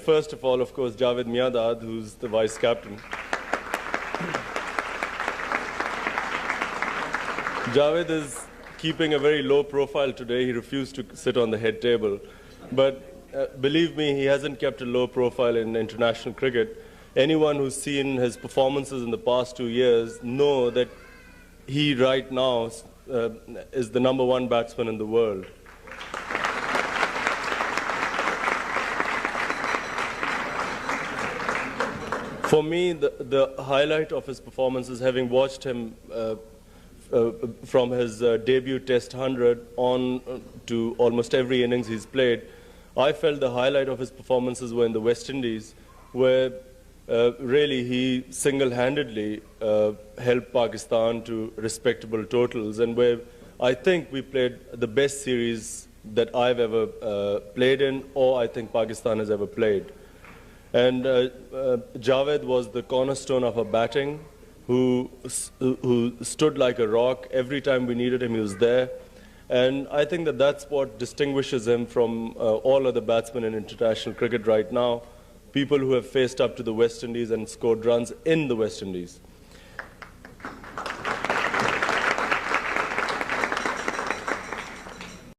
first of all, of course, Javid Miaں, who's the vice captain. Javid is keeping a very low profile today. He refused to sit on the head table. But believe me, he hasn't kept a low profile in international cricket. Anyone who's seen his performances in the past 2 years know that he right now is the #1 batsman in the world. For me, the highlight of his performance is having watched him from his debut Test 100 on to almost every innings he's played. I felt the highlight of his performances were in the West Indies, where really he single-handedly helped Pakistan to respectable totals, and where I think we played the best series that I've ever played in, or I think Pakistan has ever played. And Javid was the cornerstone of our batting, who stood like a rock. Every time we needed him, he was there. And I think that that's what distinguishes him from all other batsmen in international cricket right now, people who have faced up to the West Indies and scored runs in the West Indies.